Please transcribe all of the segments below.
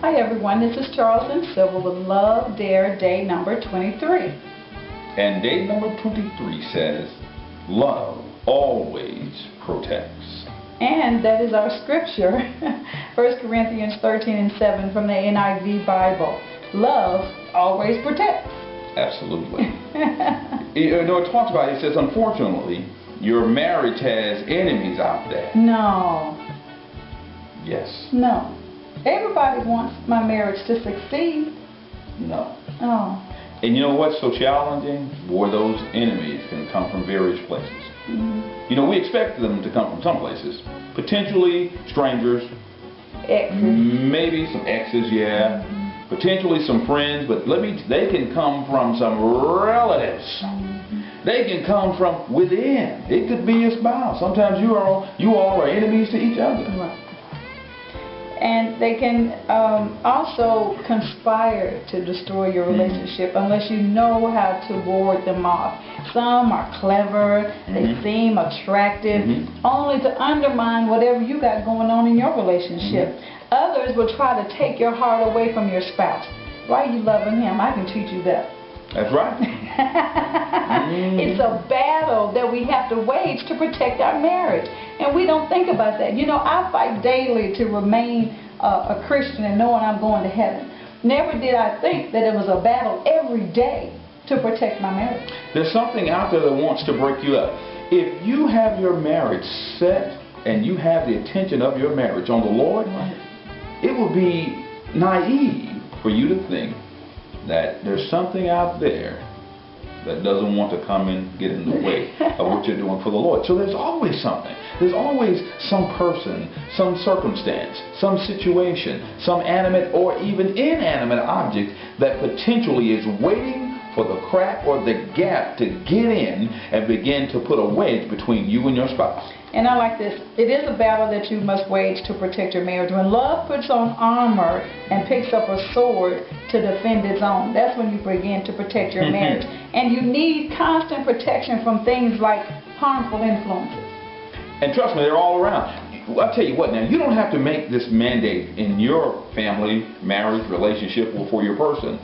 Hi everyone, this is Charles and Sybil with Love Dare Day number 23. And day number 23 says, love always protects. And that is our scripture, 1 Corinthians 13:7 from the NIV Bible. Love always protects. Absolutely. It talks about, it says, unfortunately, your marriage has enemies out there. No. Yes. No. Everybody wants my marriage to succeed. No. Oh. And you know what's so challenging? Boy, those enemies can come from various places. Mm-hmm. You know, we expect them to come from some places. Potentially strangers. Exes. Maybe some exes, yeah. Mm-hmm. Potentially some friends, but they can come from some relatives. Mm-hmm. They can come from within. It could be a spouse. Sometimes you all are enemies to each other. Right. And they can also conspire to destroy your relationship unless you know how to ward them off. Some are clever, they seem attractive, only to undermine whatever you got going on in your relationship. Others will try to take your heart away from your spouse. Why are you loving him? I can treat you better. That's right. It's a battle that we have to wage to protect our marriage. And we don't think about that. You know, I fight daily to remain a Christian and knowing I'm going to heaven. Never did I think that it was a battle every day to protect my marriage. There's something out there that wants to break you up. If you have your marriage set and you have the attention of your marriage on the Lord, it would be naive for you to think that there's something out there that doesn't want to come and get in the way of what you're doing for the Lord. So there's always something. There's always some person, some circumstance, some situation, some animate or even inanimate object that potentially is waiting for the crack or the gap to get in and begin to put a wedge between you and your spouse. And I like this. It is a battle that you must wage to protect your marriage. When love puts on armor and picks up a sword to defend its own, that's when you begin to protect your marriage. And you need constant protection from things like harmful influences. And trust me, they're all around. I'll tell you what now, you don't have to make this mandate in your family, marriage, relationship, or for your person.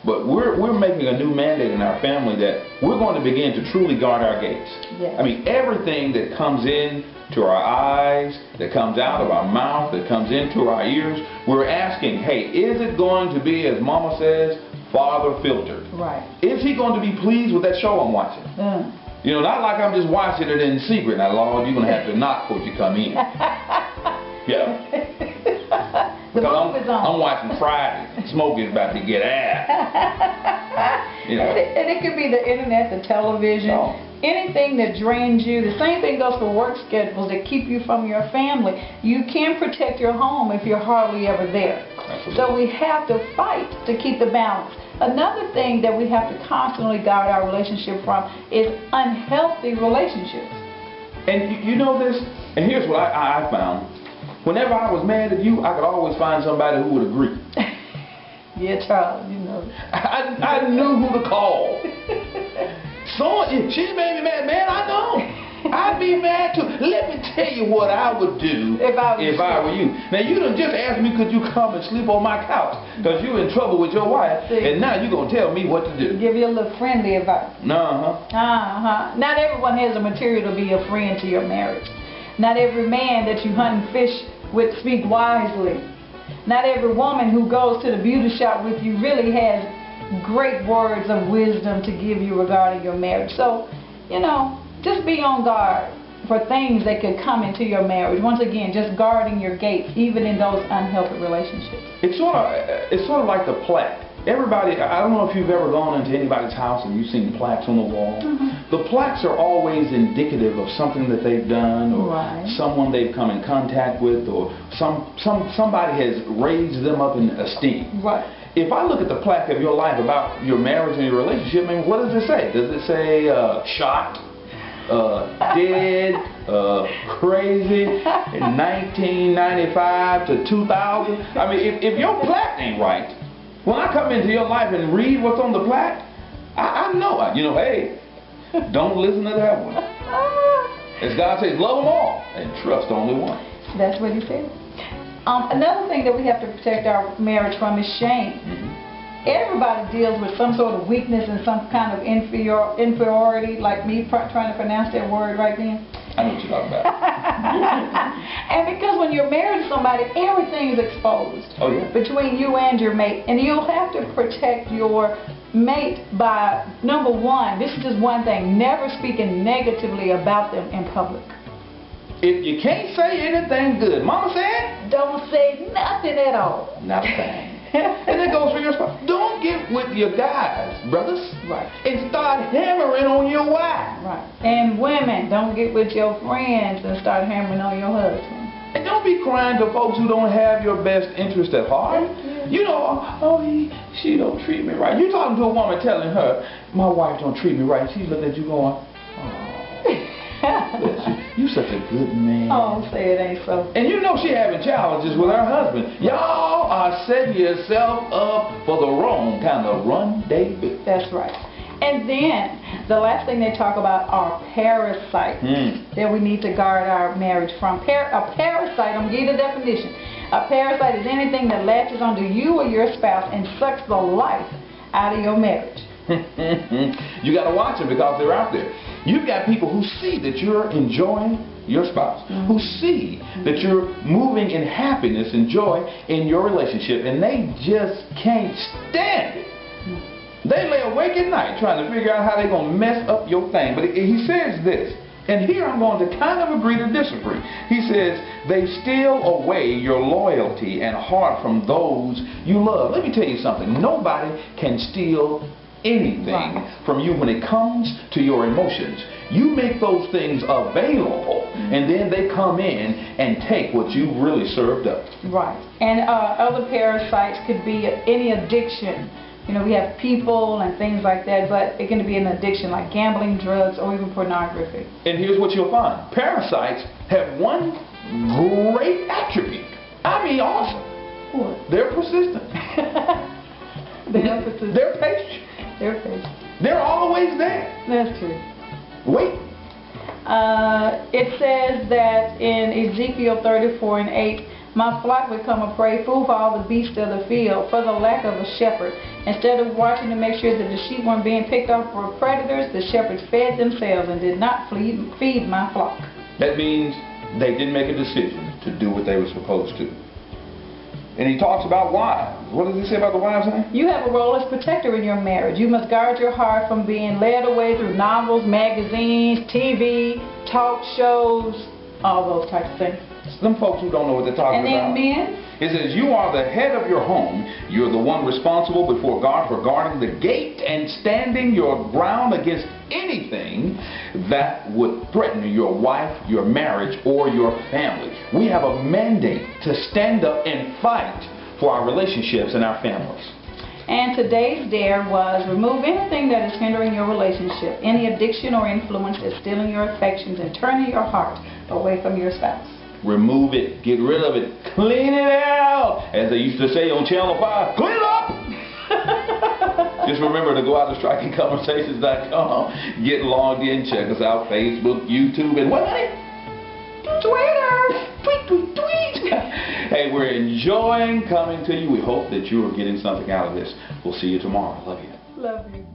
But we're making a new mandate in our family that we're going to begin to truly guard our gates. Yes. I mean, everything that comes in to our eyes, that comes out of our mouth, that comes into our ears, we're asking, hey, is it going to be, as Mama says, Father filtered? Right. Is he going to be pleased with that show I'm watching? You know, not like I'm just watching it in secret. Now, Lord, you're going to have to knock before you come in. Yeah. Because I'm watching Friday. Smokey's about to get ass. You know. And it could be the internet, the television, anything that drains you. The same thing goes for work schedules that keep you from your family. You can't protect your home if you're hardly ever there. Absolutely. So we have to fight to keep the balance. Another thing that we have to constantly guard our relationship from is unhealthy relationships. And you know this, and here's what I found. Whenever I was mad at you, I could always find somebody who would agree. Yeah, Charles, you know. I knew who to call. She made me mad. Man, I know. I'd be mad too. Let me tell you what I would do if I were you. Now, you done just asked me, could you come and sleep on my couch? Because you're in trouble with your wife, and now you're going to tell me what to do. Give you a little friendly advice. Not everyone has the material to be a friend to your marriage. Not every man that you hunt and fish with speak wisely. Not every woman who goes to the beauty shop with you really has great words of wisdom to give you regarding your marriage. So, you know, just be on guard for things that could come into your marriage. Once again, just guarding your gates, even in those unhealthy relationships. It's sort of like the plaque. Everybody, I don't know if you've ever gone into anybody's house and you've seen plaques on the wall. The plaques are always indicative of something that they've done, or someone they've come in contact with, or somebody has raised them up in esteem. Right. If I look at the plaque of your life about your marriage and your relationship, I mean, what does it say? Does it say shot, dead, crazy, in 1995 to 2000? I mean, if your plaque ain't right, when I come into your life and read what's on the plaque, I know, you know, hey, don't listen to that one. As God says, love them all and trust only one. That's what he said. Another thing that we have to protect our marriage from is shame. Everybody deals with some sort of weakness and some kind of inferiority, like me trying to pronounce that word right then. I know what you're talking about. And because when you're married to somebody, everything's exposed between you and your mate. And you'll have to protect your mate by, number one, this is just one thing, never speaking negatively about them in public. If you can't say anything good, Mama said, don't say nothing at all. Not a thing. And that goes for your spouse. Don't get with your guys, brothers. Right. And start hammering on your wife. Right. And women, don't get with your friends and start hammering on your husband. And don't be crying to folks who don't have your best interest at heart. You know, she don't treat me right. You're talking to a woman telling her, my wife don't treat me right. She's looking at you going, you such a good man. Oh, say it ain't so. And you know she having challenges with her husband. Y'all are setting yourself up for the wrong kind of run, David. That's right. And then the last thing they talk about are parasites that we need to guard our marriage from. A parasite, I'm giving you the definition. A parasite is anything that latches onto you or your spouse and sucks the life out of your marriage. You got to watch them because they're out there. You've got people who see that you're enjoying your spouse, who see that you're moving in happiness and joy in your relationship, and they just can't stand it. They lay awake at night trying to figure out how they're going to mess up your thing. But he says this, and here I'm going to kind of agree to disagree. He says, they steal away your loyalty and heart from those you love. Let me tell you something. Nobody can steal anything from you when it comes to your emotions. You make those things available, and then they come in and take what you really served up. Right. And other parasites could be any addiction. You know, we have people and things like that, but it can be an addiction like gambling, drugs, or even pornography. And here's what you'll find. Parasites have one great attribute. I mean, awesome. What? They're persistent. They're persistent. They're patient. They're patient. They're always there. That's true. Wait. It says that in Ezekiel 34:8, my flock become a prey food for all the beasts of the field for the lack of a shepherd. Instead of watching to make sure that the sheep weren't being picked off for predators, the shepherds fed themselves and did not feed my flock. That means they didn't make a decision to do what they were supposed to. And he talks about wives. What does he say about the wives? You have a role as protector in your marriage. You must guard your heart from being led away through novels, magazines, TV, talk shows, all those types of things. Some folks who don't know what they're talking about. And then men? It says, you are the head of your home. You're the one responsible before God for guarding the gate and standing your ground against anything that would threaten your wife, your marriage, or your family. We have a mandate to stand up and fight for our relationships and our families. And today's dare was remove anything that is hindering your relationship, any addiction or influence that's stealing your affections and turning your heart away from your spouse. Remove it. Get rid of it. Clean it out. As they used to say on Channel 5, clean it up. Just remember to go out to strikingconversations.com. Get logged in. Check us out. Facebook, YouTube, and what, honey? Twitter. Tweet, tweet, tweet. Hey, we're enjoying coming to you. We hope that you are getting something out of this. We'll see you tomorrow. Love you. Love you.